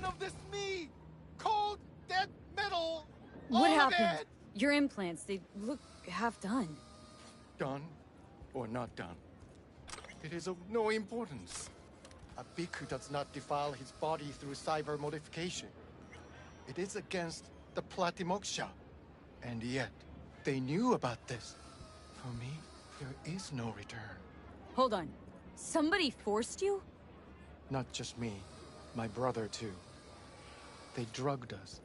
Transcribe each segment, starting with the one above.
none of this me! Cold, dead metal! What all happened? Of it! Your implants, they look half done. Done or not done, it is of no importance. A bhikkhu does not defile his body through cyber modification. It is against the Pratimoksha. And yet, they knew about this. For me, there is no return. Hold on. Somebody forced you? Not just me, my brother too. They drugged us,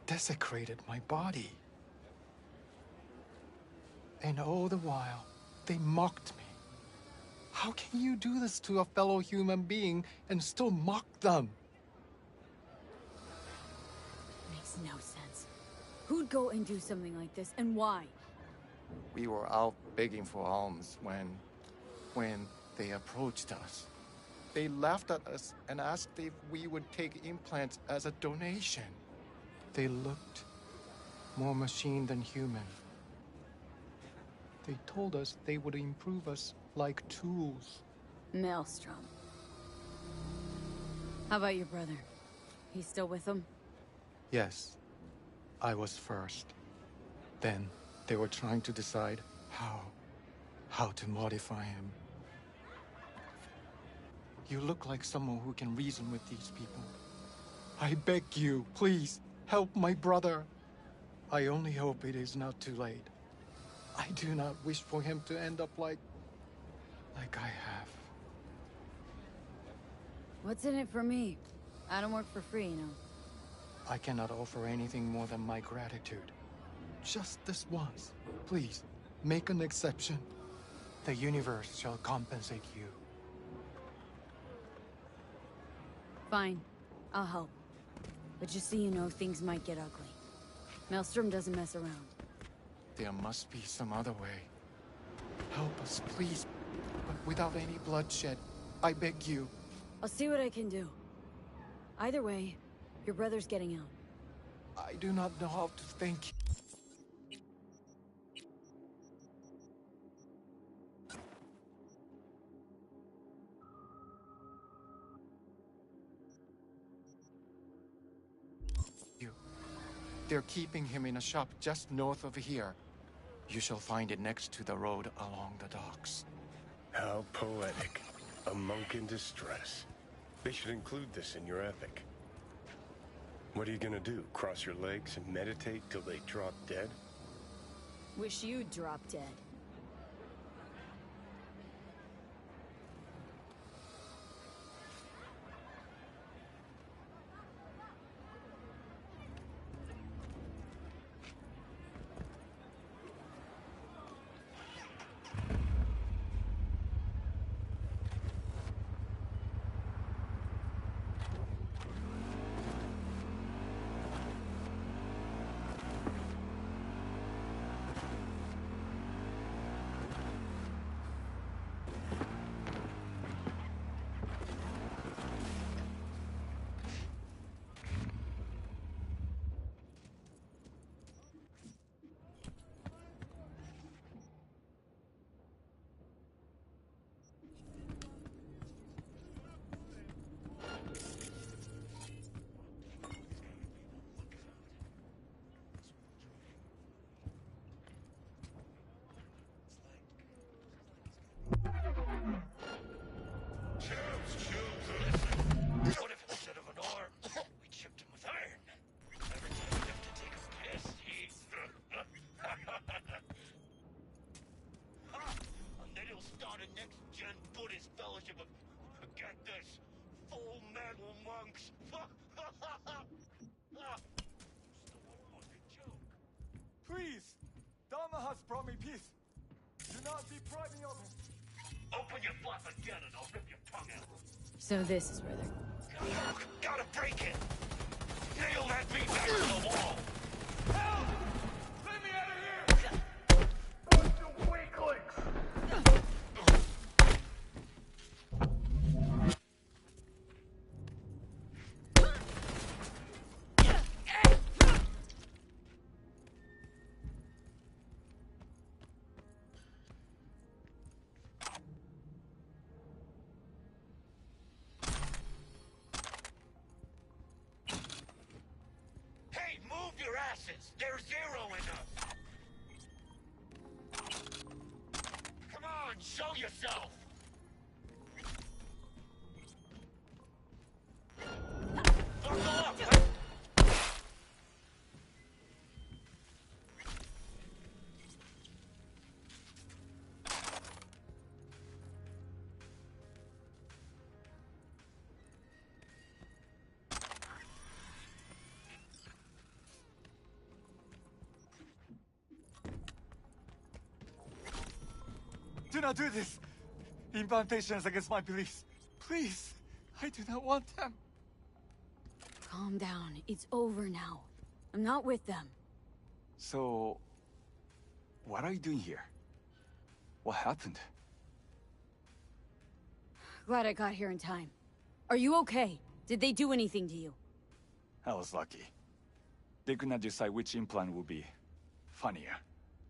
desecrated my body. And all the while, they mocked me. How can you do this to a fellow human being and still mock them? Makes no sense. Who'd go and do something like this, and why? We were out begging for alms when they approached us. They laughed at us and asked if we would take implants as a donation. They looked more machine than human. They told us they would improve us like tools. Maelstrom. How about your brother? He's still with them? Yes, I was first. Then they were trying to decide how to modify him. You look like someone who can reason with these people. I beg you, please, help my brother. I only hope it is not too late. I do not wish for him to end up like I have. What's in it for me? I don't work for free, you know. I cannot offer anything more than my gratitude. Just this once. Please, make an exception. The universe shall compensate you. Fine. I'll help. But just so you know, things might get ugly. Maelstrom doesn't mess around. There must be some other way. Help us, please. But without any bloodshed. I beg you. I'll see what I can do. Either way, your brother's getting out. I do not know how to thank you. They're keeping him in a shop just north of here. You shall find it next to the road along the docks. How poetic. A monk in distress. They should include this in your epic. What are you gonna do? Cross your legs and meditate till they drop dead? Wish you'd drop dead. What if instead of an arm, we chipped him with iron? Every time we have to take a piss, he... And then he'll start a next-gen Buddhist fellowship of... Get this! Full metal monks! Please! Dharma has brought me peace. Do not deprive me of him. Open your flap again and I'll rip your tongue out. So this is where they're... Gotta break it! Nail that beat back to the wall! Help! Let me out of here! Bunch of weaklings! Show yourself! Fuck off! Do not do this! Implantations against my beliefs. Please, I do not want them. Calm down. It's over now. I'm not with them. So, what are you doing here? What happened? Glad I got here in time. Are you okay? Did they do anything to you? I was lucky. They could not decide which implant would be funnier.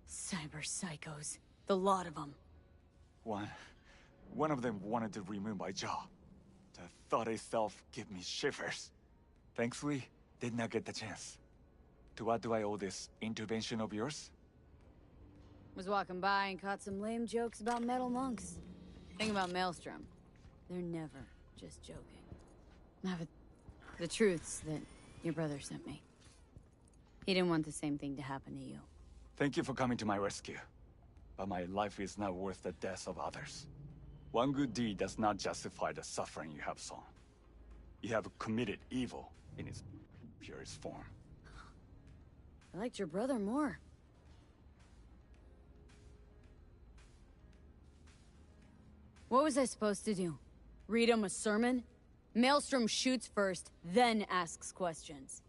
Cyber psychos. The lot of them. One of them wanted to remove my jaw. The thought itself gave me shivers. Thankfully, did not get the chance. To what do I owe this intervention of yours? Was walking by and caught some lame jokes about metal monks. Thing about Maelstrom. They're never just joking. Now, but the truth's that your brother sent me. He didn't want the same thing to happen to you. Thank you for coming to my rescue. But my life is not worth the deaths of others. One good deed does not justify the suffering you have sown. You have committed evil in its purest form. I liked your brother more. What was I supposed to do? Read him a sermon? Maelstrom shoots first, then asks questions.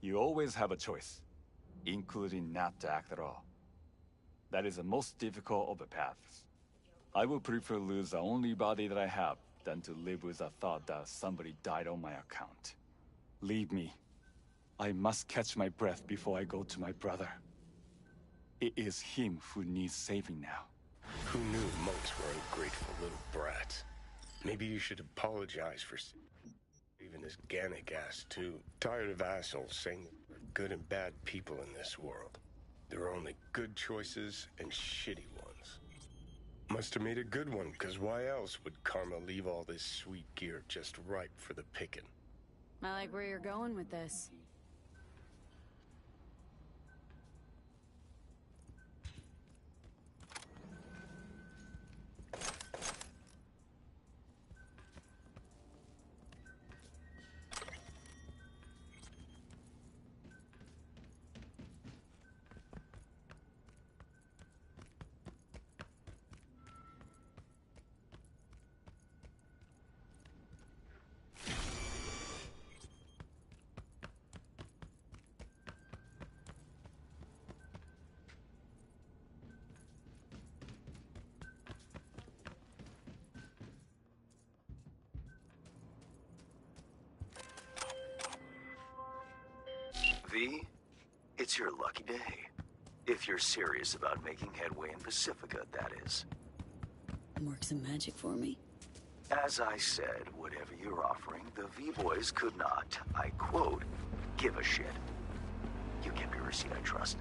You always have a choice, including not to act at all. That is the most difficult of the paths. I would prefer lose the only body that I have than to live with the thought that somebody died on my account. Leave me. I must catch my breath before I go to my brother. It is him who needs saving now. Who knew monks were ungrateful little brats? Maybe you should apologize for even this Gannic ass too. Tired of assholes saying that there are good and bad people in this world. There are only good choices and shitty ones. Must have made a good one, because why else would Karma leave all this sweet gear just ripe for the picking? I like where you're going with this. V, it's your lucky day. If you're serious about making headway in Pacifica, that is. Work some magic for me. As I said, whatever you're offering, the V-Boys could not, I quote, give a shit. You kept your receipt, I trust.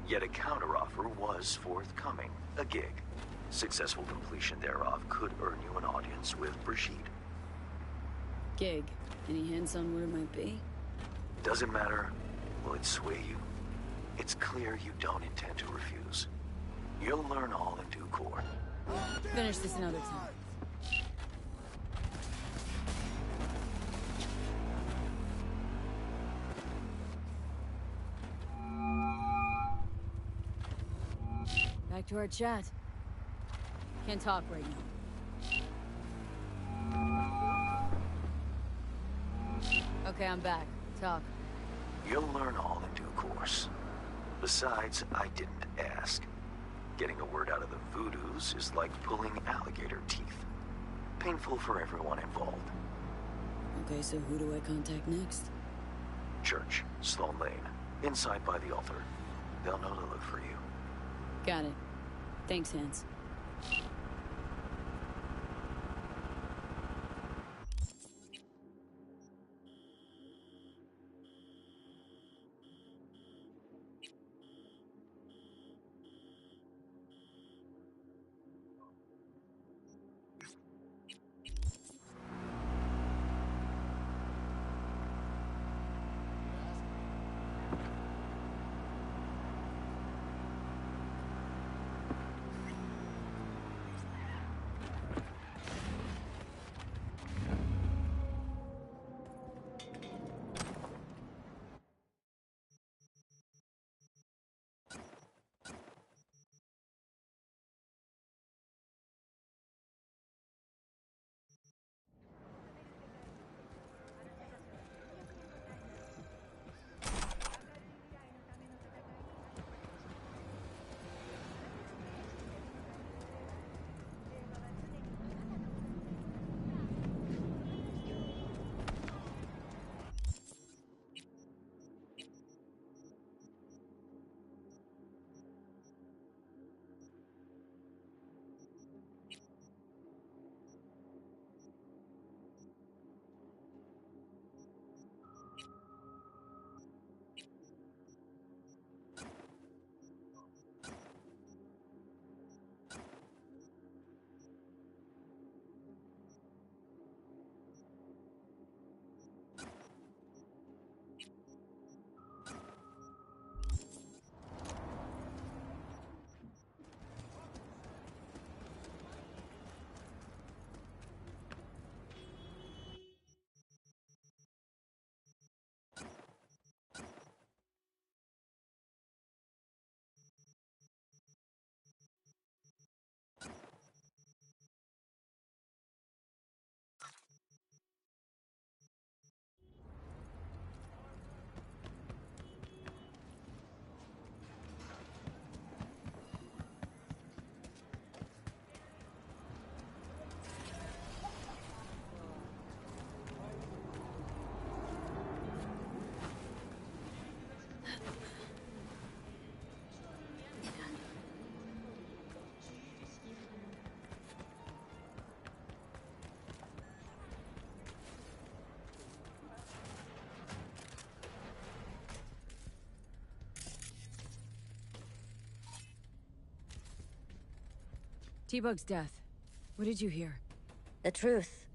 Yet a counteroffer was forthcoming, a gig. Successful completion thereof could earn you an audience with Brigitte. Gig. Any hints on what it might be? Doesn't matter. Will it sway you? It's clear you don't intend to refuse. You'll learn all in due course. Finish this another time. Back to our chat. Can't talk right now. Okay, I'm back. Talk. You'll learn all in due course. Besides, I didn't ask. Getting a word out of the Voodoos is like pulling alligator teeth. Painful for everyone involved. Okay, so who do I contact next? Church, Sloan Lane, inside by the altar. They'll know to look for you. Got it. Thanks, Hans. T-Bug's death. What did you hear? The truth.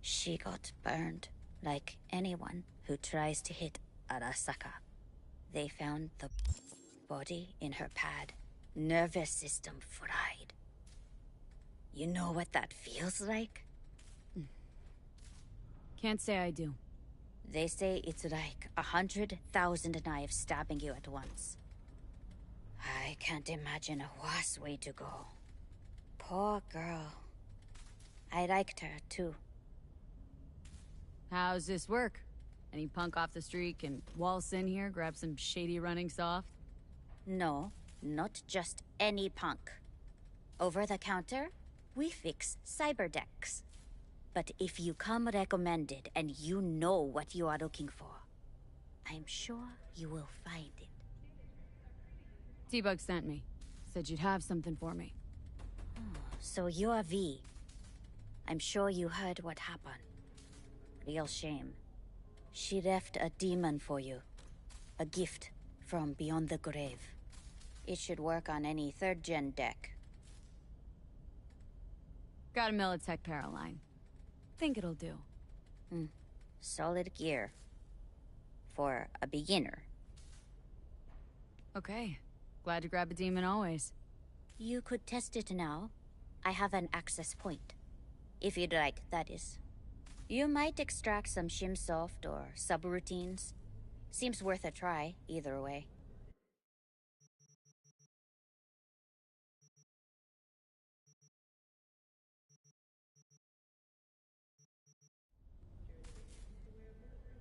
She got burned, like anyone who tries to hit Arasaka. They found the body in her pad. Nervous system fried. You know what that feels like? Can't say I do. They say it's like 100,000 knives stabbing you at once. I can't imagine a worse way to go. Poor girl. I liked her, too. How's this work? Any punk off the street can waltz in here, grab some shady running soft? No, not just any punk. Over the counter, we fix cyber decks. But if you come recommended and you know what you are looking for, I'm sure you will find it. T-Bug sent me. Said you'd have something for me. So you're V. I'm sure you heard what happened. Real shame. She left a demon for you. A gift from beyond the grave. It should work on any 3rd-gen deck. Got a Militech Paraline. Think it'll do. Solid gear. For a beginner. Okay. Glad to grab a demon always. You could test it now. I have an access point. If you'd like, that is. You might extract some shimsoft or subroutines. Seems worth a try, either way.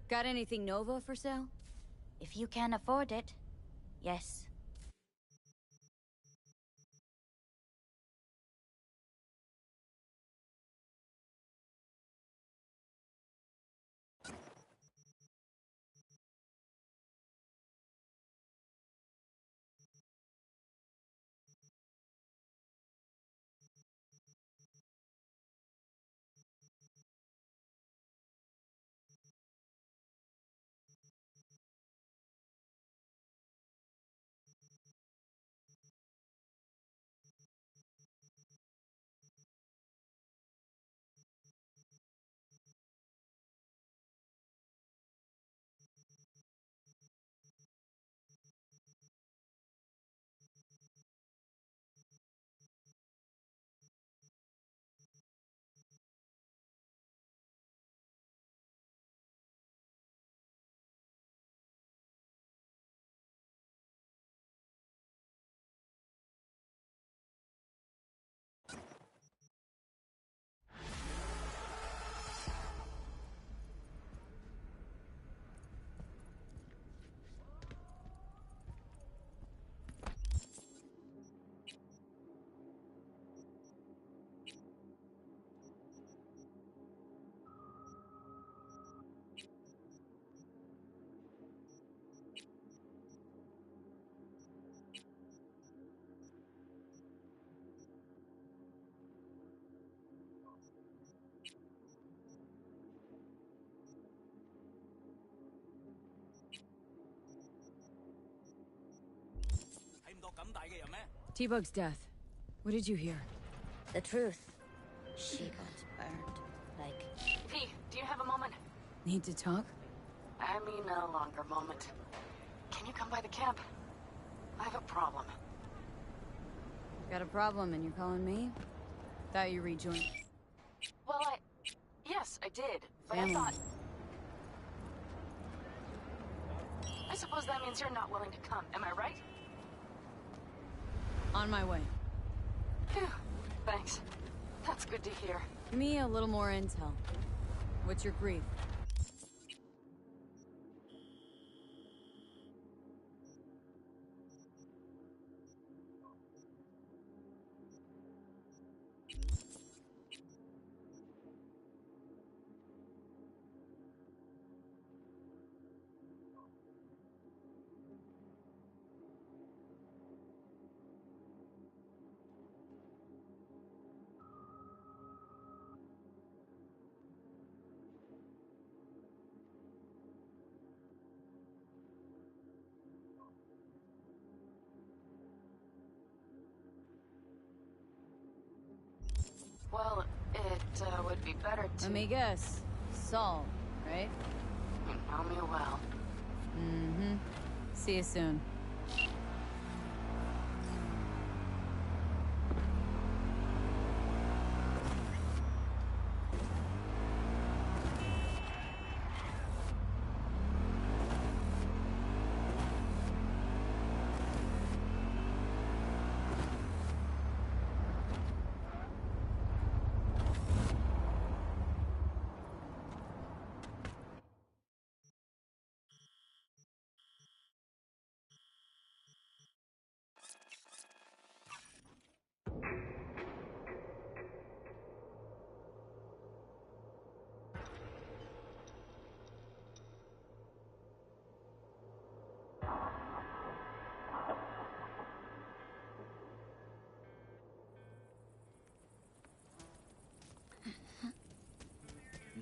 Got anything Nova for sale? If you can afford it, yes. T-Bug's death. What did you hear? The truth. She got burned. Like... P, do you have a moment? Need to talk? I mean a longer moment. Can you come by the camp? I have a problem. Got a problem and you're calling me? Thought you rejoined. Well, yes, I did, but Family. I thought... I suppose that means you're not willing to come, am I right? On my way. Phew, thanks. That's good to hear. Give me a little more intel. What's your grief? Well, it would be better to... Let me guess. Saul, right? You know me well. Mm-hmm. See you soon.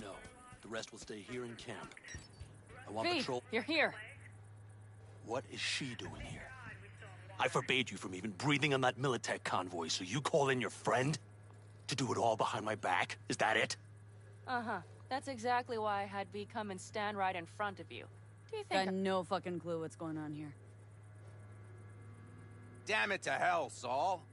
No, the rest will stay here in camp. I want V, patrol. you're here. What is she doing here? I forbade you from even breathing on that Militech convoy, so you call in your friend? To do it all behind my back? Is that it? Uh-huh. That's exactly why I had V come and stand right in front of you. Do you think... Got no fucking clue what's going on here. Damn it to hell, Saul.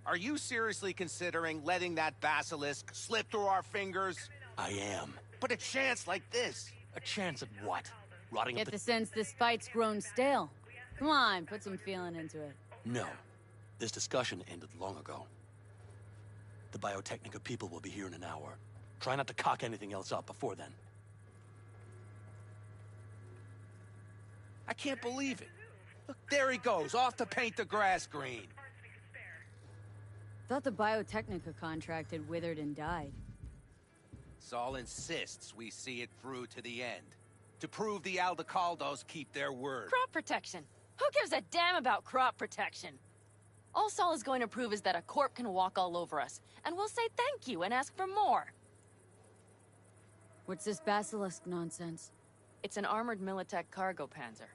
Are you seriously considering letting that basilisk slip through our fingers? I am. But a chance like this. A chance at what? Rotting Get up the sense this fight's grown stale. Come on, put some feeling into it. No. This discussion ended long ago. The Biotechnica people will be here in an hour. Try not to cock anything else up before then. I can't believe it. Look, there he goes, off to paint the grass green. Thought the Biotechnica contract had withered and died. Saul insists we see it through to the end. To prove the Aldecaldos keep their word. Crop protection. Who gives a damn about crop protection? All Saul is going to prove is that a corp can walk all over us, and we'll say thank you and ask for more. What's this basilisk nonsense? It's an armored Militech cargo panzer.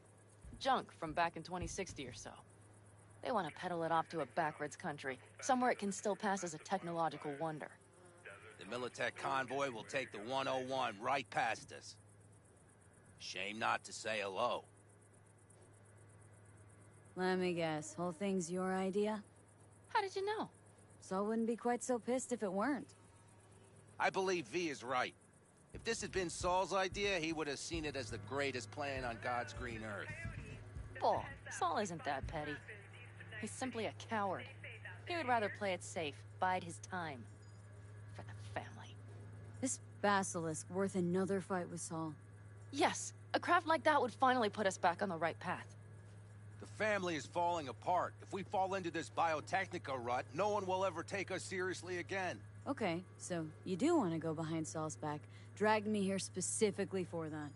Junk from back in 2060 or so. They want to peddle it off to a backwards country, somewhere it can still pass as a technological wonder. The Militech convoy will take the 101 right past us. Shame not to say hello. Let me guess, whole thing's your idea? How did you know? Saul wouldn't be quite so pissed if it weren't. I believe V is right. If this had been Saul's idea, he would have seen it as the greatest plan on God's green earth. Bull, Saul isn't that petty. He's simply a coward. He would rather play it safe, bide his time. For the family. This basilisk worth another fight with Saul. Yes, a craft like that would finally put us back on the right path. The family is falling apart. If we fall into this Biotechnica rut, no one will ever take us seriously again. Okay, so you do want to go behind Saul's back. Dragged me here specifically for that.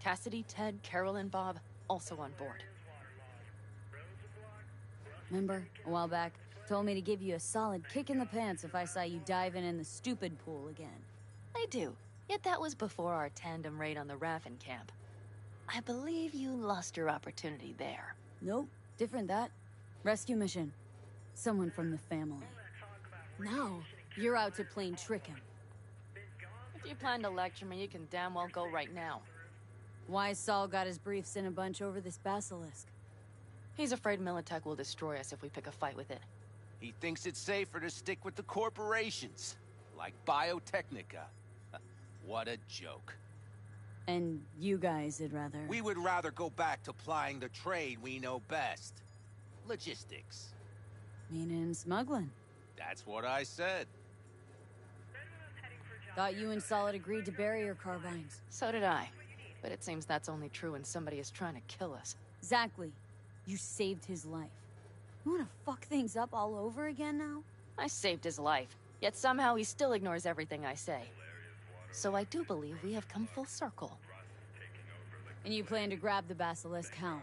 Cassidy, Ted, Carol, and Bob, also on board. Remember, a while back, told me to give you a solid kick in the pants if I saw you diving in the stupid pool again. I do. Yet that was before our tandem raid on the Raffen camp. I believe you lost your opportunity there. Nope, different that. Rescue mission. Someone from the family. No, you're out to plain trick him. If you plan to lecture me, you can damn well go right now. Why Saul got his briefs in a bunch over this basilisk? He's afraid Militech will destroy us if we pick a fight with it. He thinks it's safer to stick with the corporations, like Biotechnica. What a joke. And you guys would rather... We would rather go back to plying the trade we know best. Logistics. Meaning smuggling. That's what I said. Thought you and Saul had agreed to bury your carbines. So did I. But it seems that's only true when somebody is trying to kill us. Exactly. You saved his life. You wanna fuck things up all over again now? I saved his life, yet somehow he still ignores everything I say. So I do believe we have come full circle. And you plan to grab the basilisk how?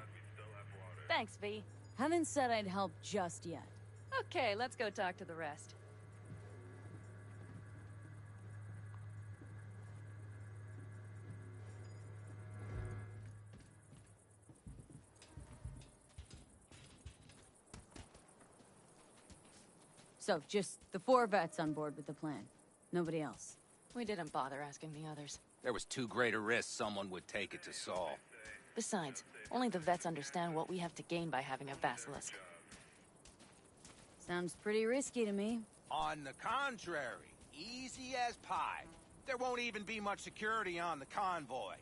Thanks, V. Haven't said I'd help just yet. Okay, let's go talk to the rest. So, just the 4 vets on board with the plan. Nobody else. We didn't bother asking the others. There was too great a risk someone would take it to Saul. Besides, only the vets understand what we have to gain by having a basilisk. Sounds pretty risky to me. On the contrary, easy as pie. There won't even be much security on the convoy.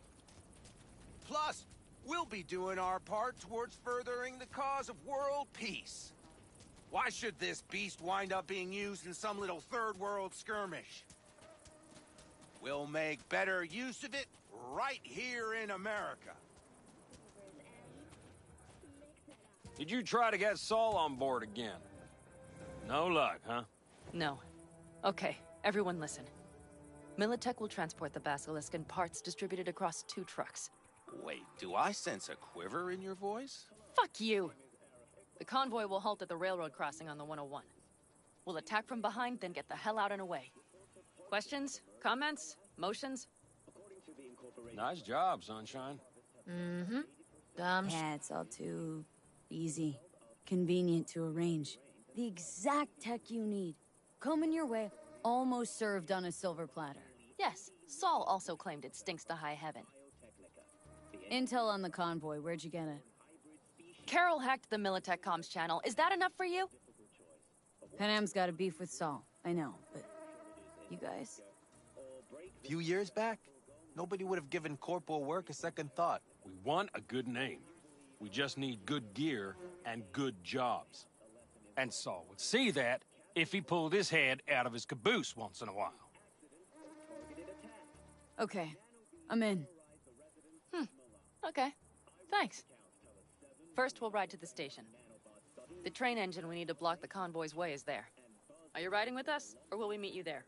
Plus, we'll be doing our part towards furthering the cause of world peace. Why should this beast wind up being used in some little third world skirmish? We'll make better use of it right here in America. Did you try to get Saul on board again? No luck, huh? No. Okay, everyone listen. Militech will transport the basilisk in parts distributed across 2 trucks. Wait, do I sense a quiver in your voice? Fuck you! The convoy will halt at the railroad crossing on the 101. We'll attack from behind, then get the hell out and away. Questions? Comments? Motions? Nice job, Sunshine. Mm-hmm. Yeah, it's all too easy. Convenient to arrange. The exact tech you need. Coming your way, almost served on a silver platter. Yes, Saul also claimed it stinks to high heaven. Intel on the convoy, where'd you get it? Carol hacked the Militech comms channel. Is that enough for you? Panam's got a beef with Saul, I know, but you guys? A few years back, nobody would have given corporal work a second thought. We want a good name. We just need good gear and good jobs. And Saul would see that if he pulled his head out of his caboose once in a while. Okay, I'm in. Okay. Thanks. First, we'll ride to the station. The train engine we need to block the convoy's way is there. Are you riding with us, or will we meet you there?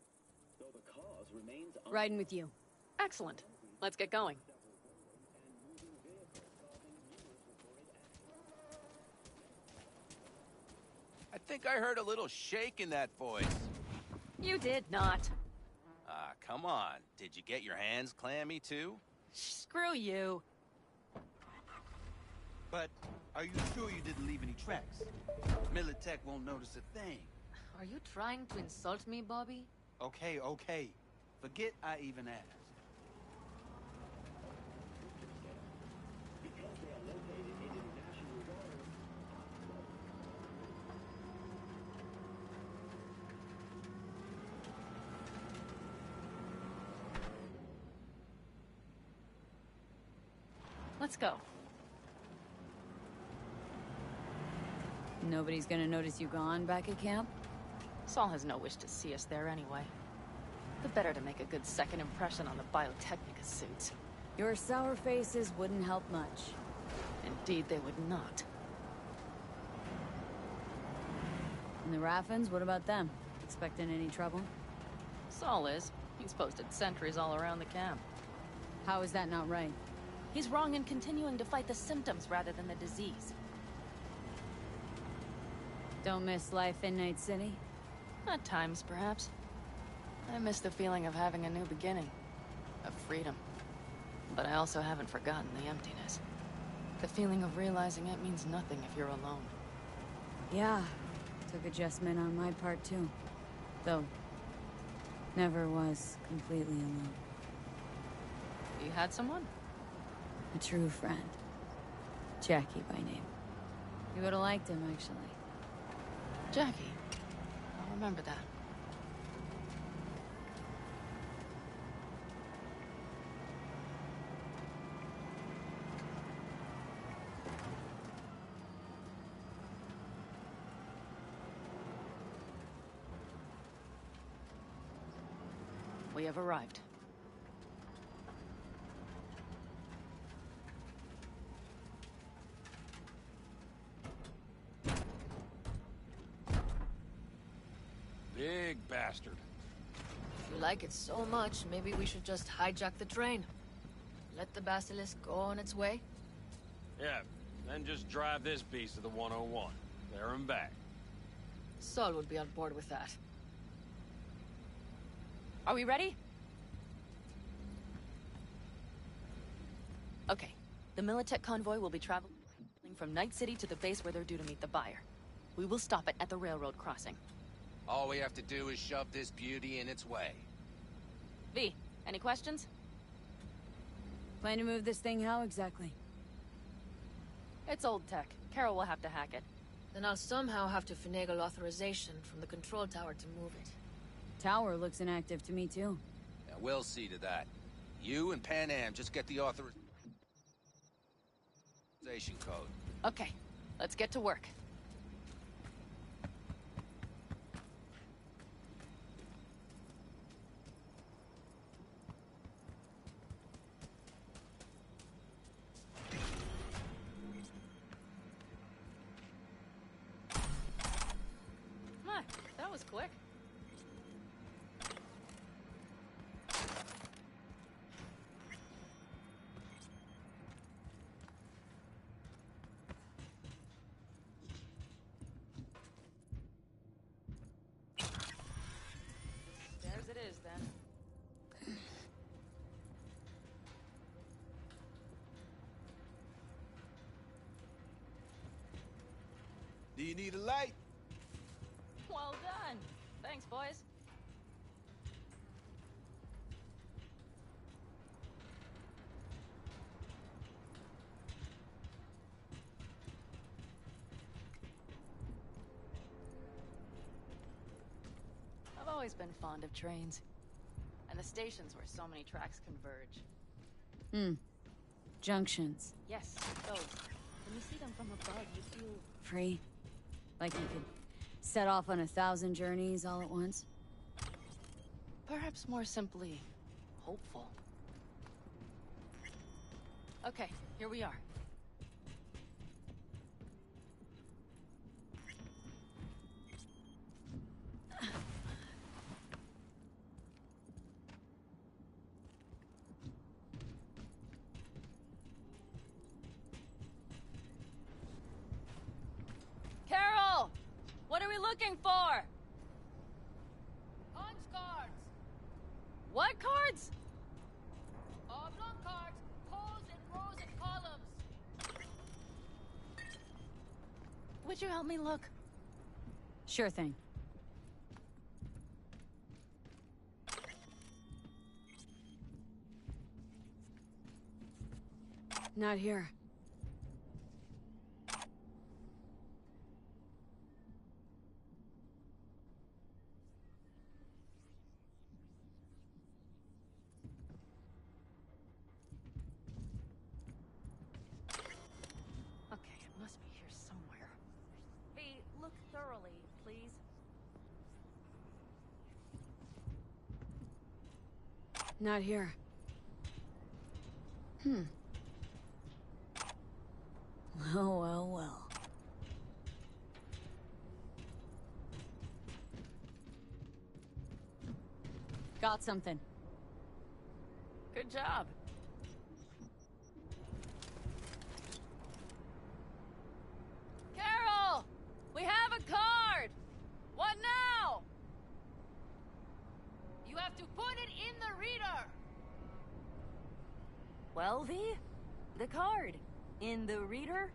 Riding with you. Excellent. Let's get going. I think I heard a little shake in that voice. You did not. Ah, come on. Did you get your hands clammy, too? Screw you. But are you sure you didn't leave any tracks? Militech won't notice a thing. Are you trying to insult me, Bobby? Okay, okay. Forget I even asked. Let's go. Nobody's gonna notice you gone back at camp? Saul has no wish to see us there anyway. The better to make a good second impression on the Biotechnica suits. Your sour faces wouldn't help much. Indeed, they would not. And the Raffens, what about them? Expecting any trouble? Saul is. He's posted sentries all around the camp. How is that not right? He's wrong in continuing to fight the symptoms rather than the disease. Don't miss life in Night City? At times, perhaps. I miss the feeling of having a new beginning. Of freedom. But I also haven't forgotten the emptiness. The feeling of realizing it means nothing if you're alone. Yeah. Took adjustment on my part, too. Though, never was completely alone. You had someone? A true friend. Jackie by name. You would've liked him, actually. Jackie. I'll remember that. We have arrived. Big bastard. If you like it so much, maybe we should just hijack the train. Let the basilisk go on its way. Yeah, then just drive this beast to the 101. There and back. Saul would be on board with that. Are we ready? Okay. The Militech convoy will be traveling from Night City to the base where they're due to meet the buyer. We will stop it at the railroad crossing. All we have to do is shove this beauty in its way. V, any questions? Plan to move this thing how exactly? It's old tech. Carol will have to hack it. Then I'll somehow have to finagle authorization from the control tower to move it. Tower looks inactive to me too. Yeah, we'll see to that. You and Pan Am just get the authorization code. Okay, let's get to work. That was quick. There's it is, then. Do you need a light? Well done. Thanks, boys. I've always been fond of trains. And the stations where so many tracks converge. Junctions. Yes, those. When you see them from above, you feel... Free. Like you could set off on 1,000 journeys all at once. Perhaps more simply, hopeful. Okay, here we are. Carol! What are we looking for? Punch cards! What cards? Oblong cards, posed in rows and columns. Would you help me look? Sure thing. Not here. Okay, it must be here somewhere. V, look thoroughly, please. Not here. Oh, well, well. Got something. Good job. Carol! We have a card! What now? You have to put it in the reader. Well, V, the card. In the reader?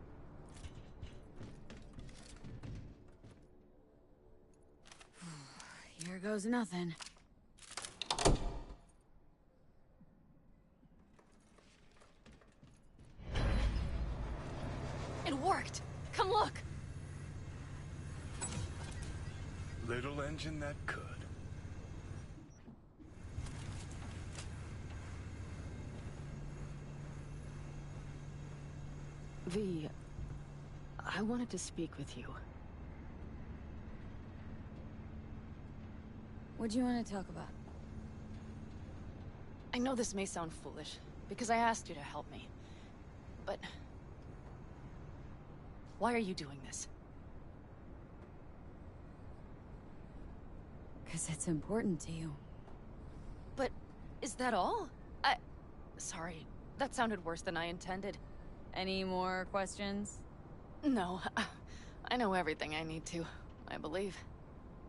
Here goes nothing. It worked! Come look! Little engine that could. V, I wanted to speak with you. What do you want to talk about? I know this may sound foolish, because I asked you to help me. But... why are you doing this? Because it's important to you. But... is that all? Sorry, that sounded worse than I intended. Any more questions? No, I know everything I need to, I believe.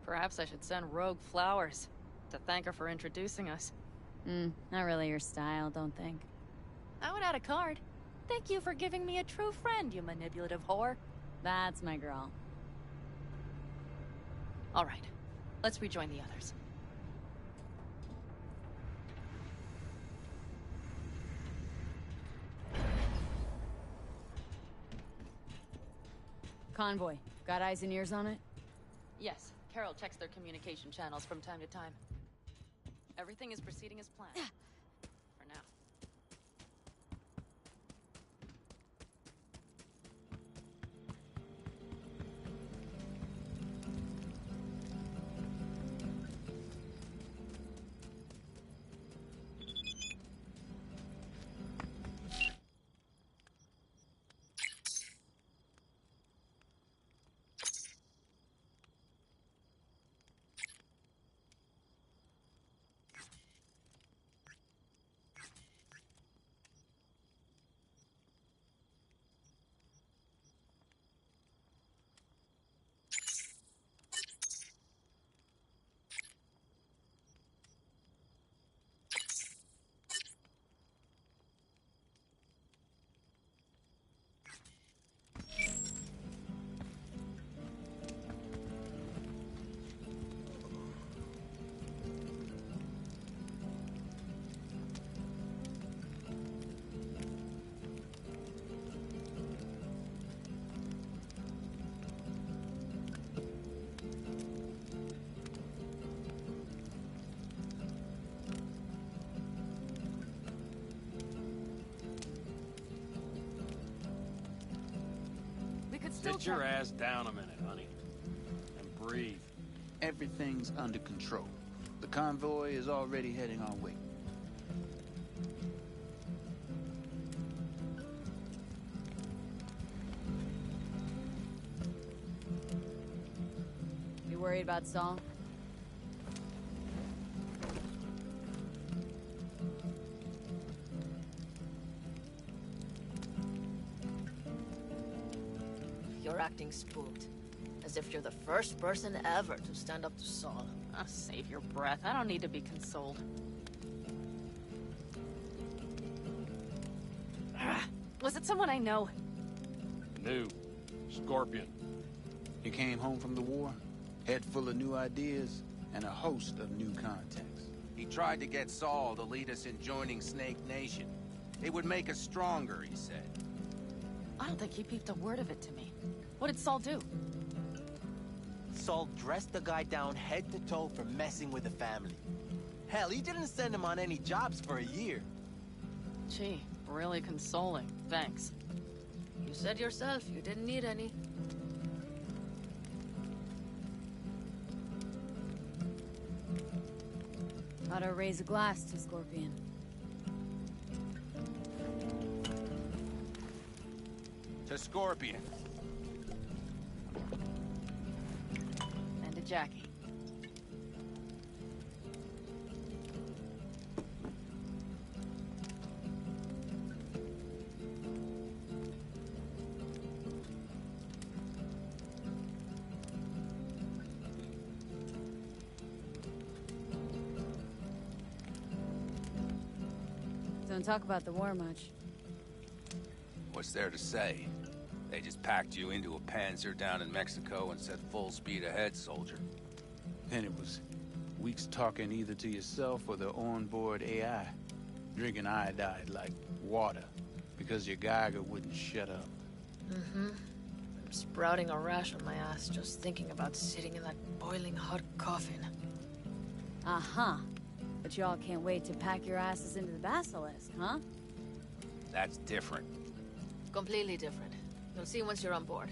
Perhaps I should send Rogue flowers to thank her for introducing us. Not really your style, don't think. I would add a card. Thank you for giving me a true friend, you manipulative whore. That's my girl. All right. Let's rejoin the others. Convoy. Got eyes and ears on it? Yes, Carol checks their communication channels from time to time. Everything is proceeding as planned. For now. Sit your ass down a minute, honey. And breathe. Everything's under control. The convoy is already heading our way. You worried about Saul? You're acting spooked. As if you're the first person ever to stand up to Saul. Oh, save your breath. I don't need to be consoled. Was it someone I know? New. Scorpion. He came home from the war, head full of new ideas, and a host of new contacts. He tried to get Saul to lead us in joining Snake Nation. It would make us stronger, he said. I don't think he peeped a word of it to me. What did Saul do? Saul dressed the guy down head to toe for messing with the family. Hell, he didn't send him on any jobs for a year. Gee, really consoling. Thanks. You said yourself you didn't need any. Ought to raise a glass to Scorpion. To Scorpion. And to Jackie. Don't talk about the war much. What's there to say? They just packed you into a Panzer down in Mexico and said full speed ahead, soldier. Then it was weeks talking either to yourself or the onboard AI. Drinking iodide like water, because your Geiger wouldn't shut up. Mm-hmm. I'm sprouting a rash on my ass just thinking about sitting in that boiling hot coffin. Uh-huh. But y'all can't wait to pack your asses into the Basilisk, huh? That's different. Completely different. You'll see once you're on board.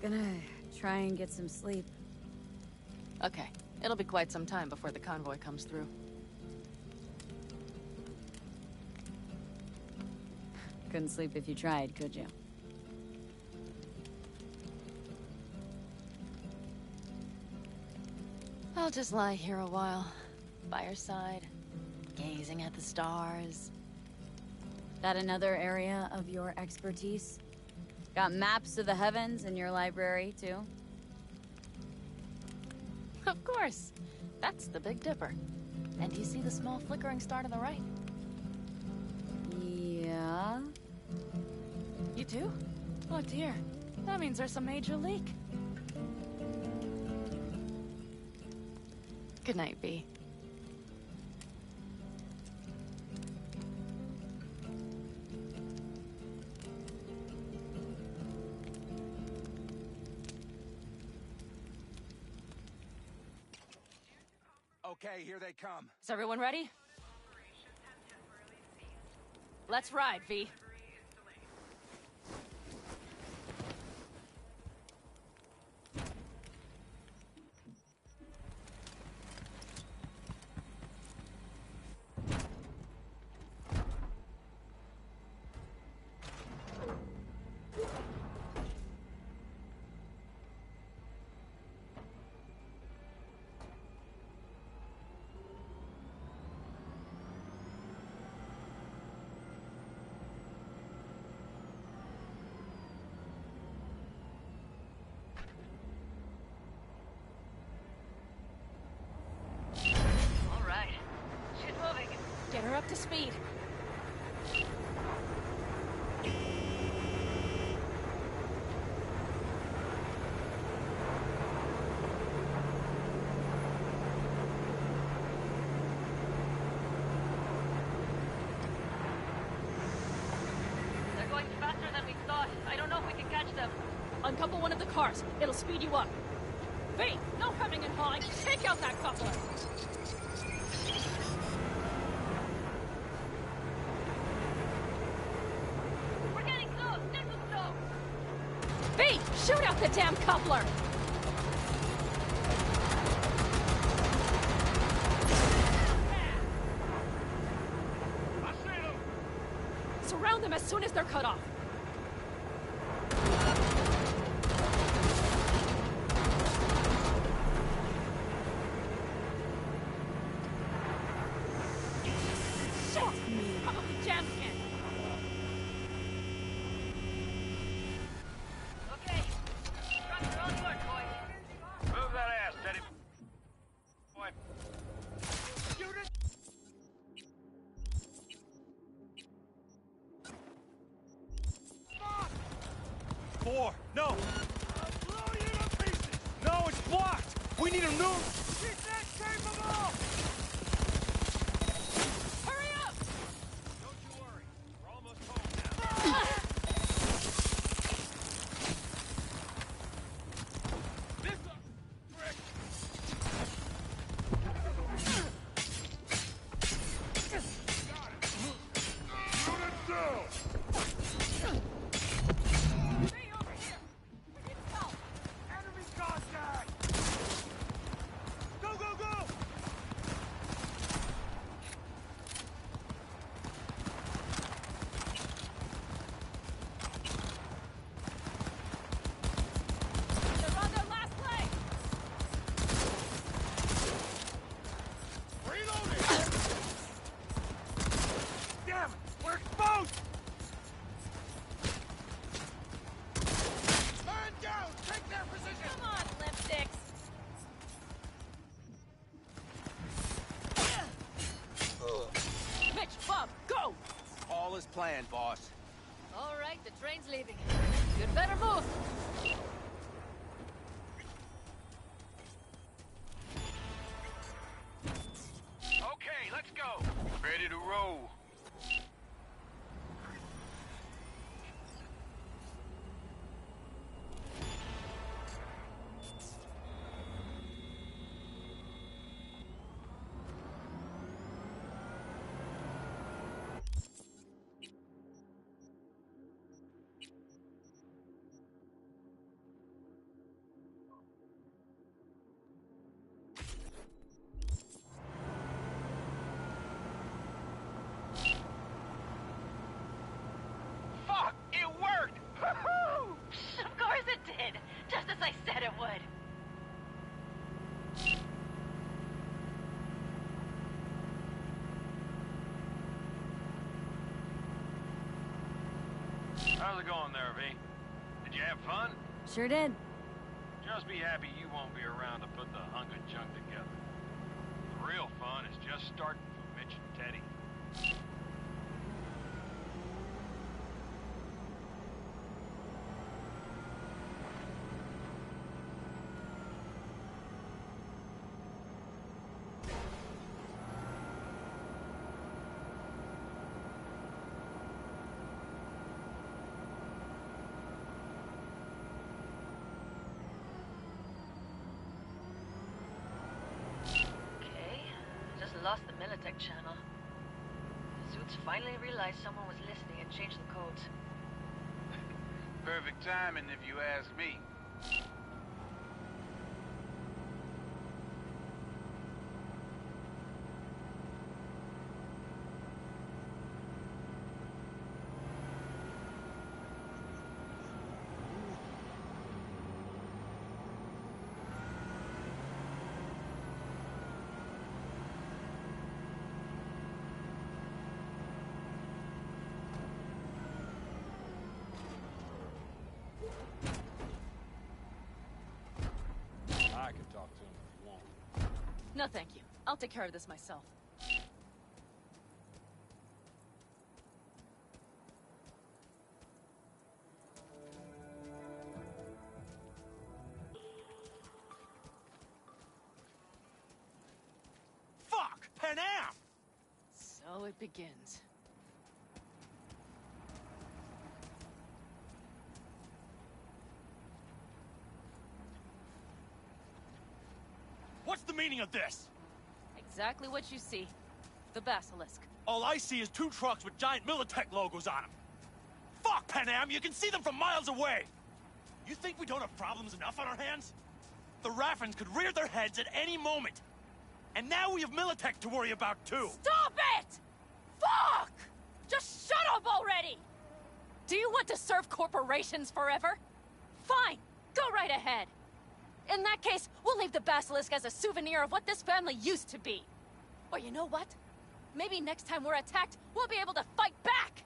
Gonna try and get some sleep. Okay. It'll be quite some time before the convoy comes through. Couldn't sleep if you tried, could you? I'll just lie here a while, by your side, gazing at the stars. That another area of your expertise? Got maps of the heavens in your library, too? Of course. That's the Big Dipper. And do you see the small flickering star to the right? Yeah? You do? Oh dear. That means there's a major leak. Good night, V. Okay, here they come. Is everyone ready? Let's ride, V. All right. She's moving. Get her up to speed. They're going faster than we thought. I don't know if we can catch them. Uncouple one of the cars. It'll speed you up. V, no hemming and hawing. Take out that coupler. We're getting close. This is slow. V, shoot out the damn coupler. Surround them as soon as they're cut off. Shit! Probably jammed again. Okay. Trucks are all yours, boys. Move that ass, Teddy. Boy. Shoot it! Four. No. I'll blow you to pieces! No, it's blocked. We need a new. She's not capable! Hurry up! Don't you worry. We're almost home now. This frick. Shoot it down! Stay over here! We need help! Enemy contact! Go, go, go! They're on their last leg! Reloading! Damn it! We're exposed! Man down! Take their position! Come on, lipsticks! Mitch, Bob, go! All is planned, boss. All right, the train's leaving. You'd better move. Okay, let's go. Ready to roll. Fuck! It worked! Woohoo! Of course it did. Just as I said it would. How's it going there, V? Did you have fun? Sure did. Just be happy you won't be around to put the hunk of junk together. The real fun is just starting for Mitch and Teddy. lost the Militech channel. The suits finally realized someone was listening and changed the codes. Perfect timing, if you ask me. I can talk to him if you want. No, thank you. I'll take care of this myself. Fuck! Panam! So it begins. What's the meaning of this? Exactly what you see. The Basilisk. All I see is 2 trucks with giant Militech logos on them. Fuck, Panam! You can see them from miles away! You think we don't have problems enough on our hands? The Raffens could rear their heads at any moment. And now we have Militech to worry about, too. Stop it! Fuck! Just shut up already! Do you want to serve corporations forever? Fine, go right ahead. In that case, we'll leave the Basilisk as a souvenir of what this family used to be. Or you know what? Maybe next time we're attacked, we'll be able to fight back!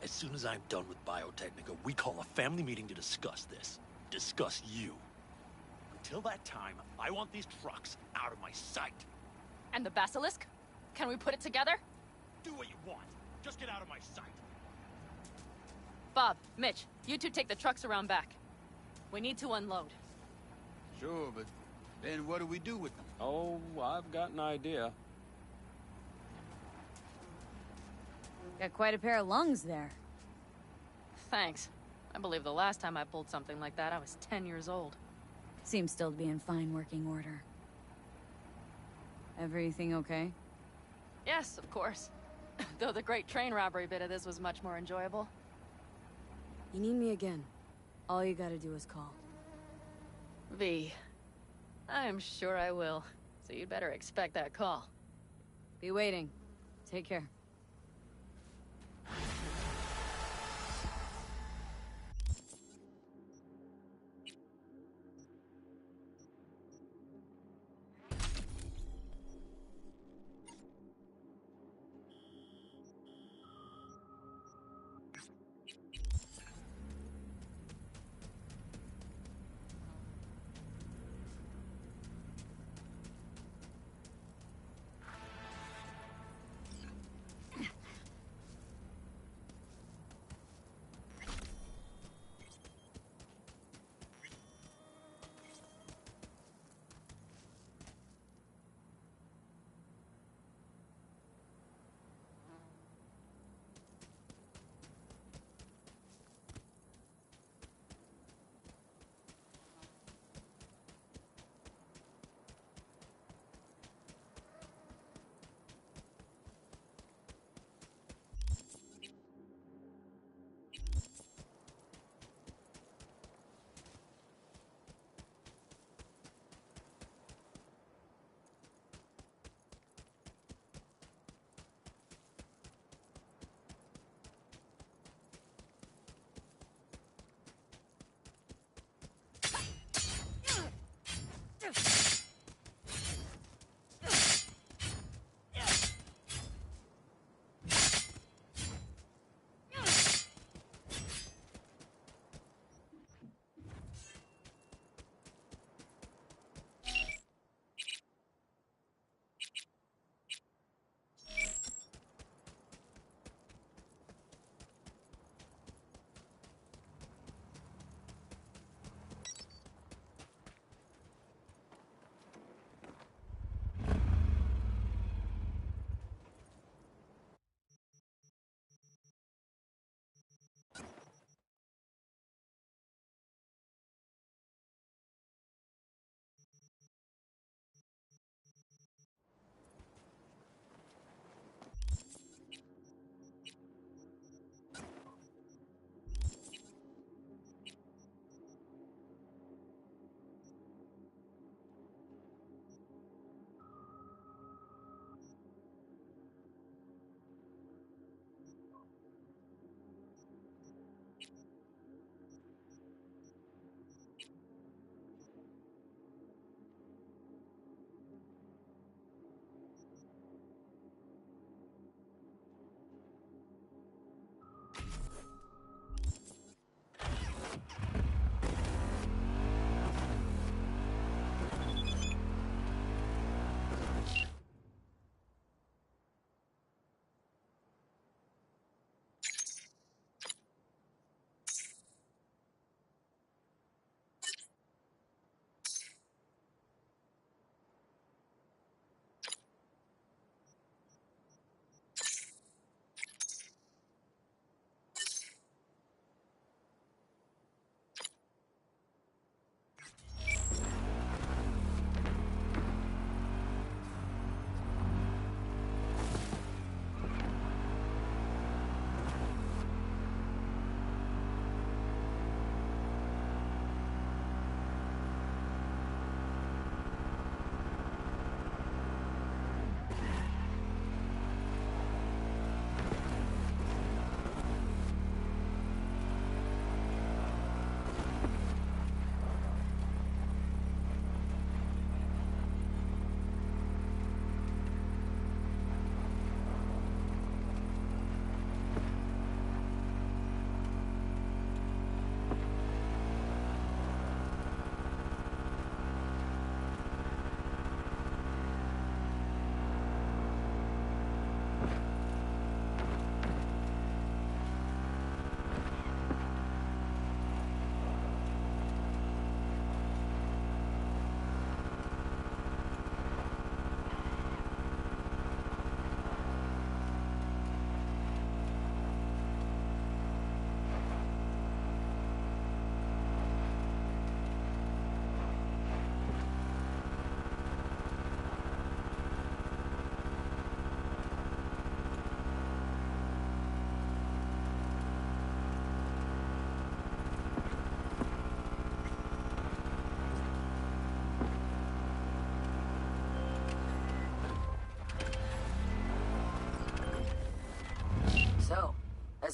As soon as I'm done with Biotechnica, we call a family meeting to discuss this. Discuss you. Until that time, I want these trucks out of my sight. And the Basilisk? Can we put it together? Do what you want. Just get out of my sight. Bob, Mitch, you two take the trucks around back. We need to unload. Sure, but then what do we do with them? Oh, I've got an idea. Got quite a pair of lungs there. Thanks. I believe the last time I pulled something like that, I was 10 years old. Seems still to be in fine working order. Everything okay? Yes, of course. Though the great train robbery bit of this was much more enjoyable. You need me again. All you gotta do is call. V. I'm sure I will. So you'd better expect that call. Be waiting. Take care.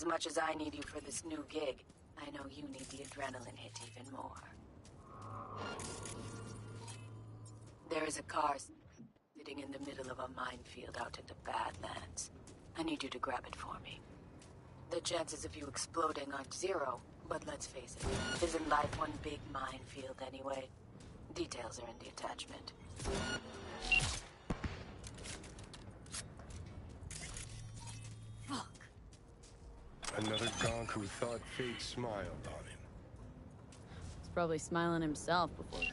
As much as I need you for this new gig, I know you need the adrenaline hit even more. There is a car sitting in the middle of a minefield out in the Badlands. I need you to grab it for me. The chances of you exploding aren't zero, but let's face it, isn't life one big minefield anyway? Details are in the attachment. Fuck. Another gonk who thought fate smiled on him. He's probably smiling himself before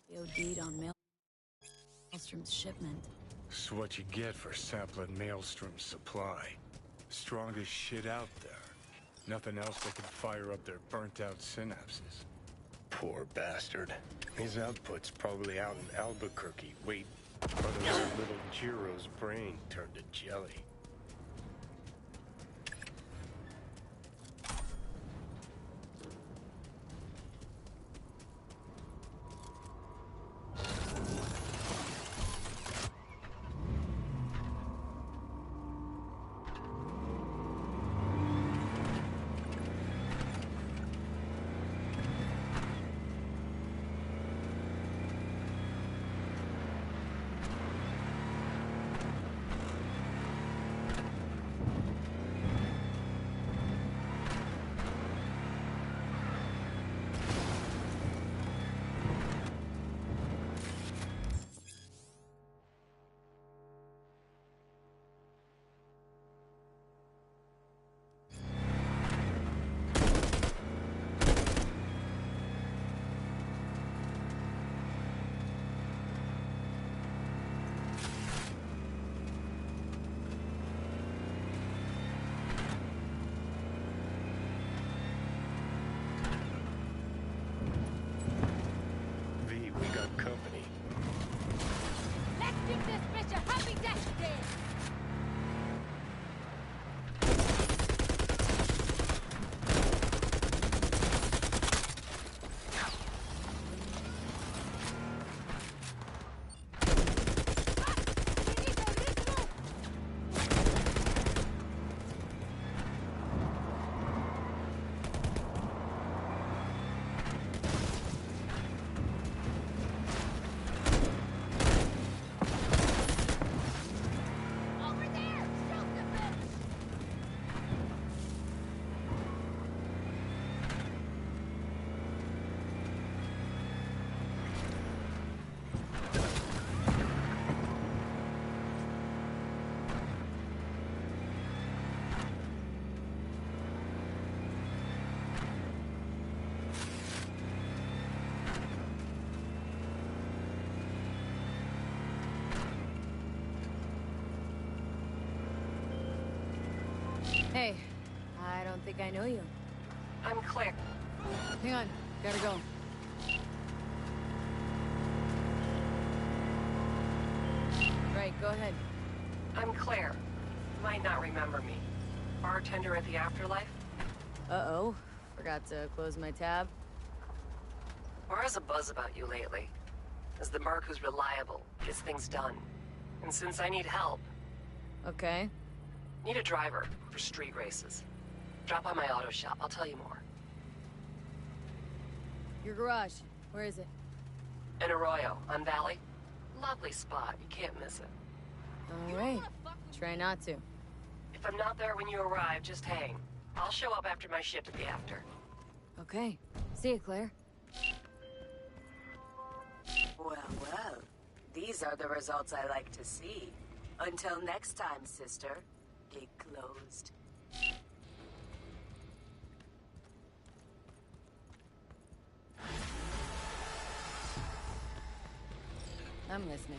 he OD'd on Maelstrom's shipment. It's what you get for sampling Maelstrom's supply. Strongest shit out there. Nothing else that could fire up their burnt-out synapses. Poor bastard. His output's probably out in Albuquerque, wait, for those little Jiro's brain turned to jelly. Hey, I don't think I know you. I'm Claire. Hang on, gotta go. Right, go ahead. I'm Claire. Might not remember me. Bartender at the Afterlife? Uh-oh. Forgot to close my tab. Or has a buzz about you lately? As the merc who's reliable, gets things done. And since I need help... Okay. Need a driver for street races. Drop by my auto shop, I'll tell you more. Your garage, where is it? In Arroyo, on Valley. Lovely spot, you can't miss it. All right. Try not to. If I'm not there when you arrive, just hang. I'll show up after my shift at the after. Okay. See you, Claire. Well, well. These are the results I like to see. Until next time, sister. Gate closed. I'm listening.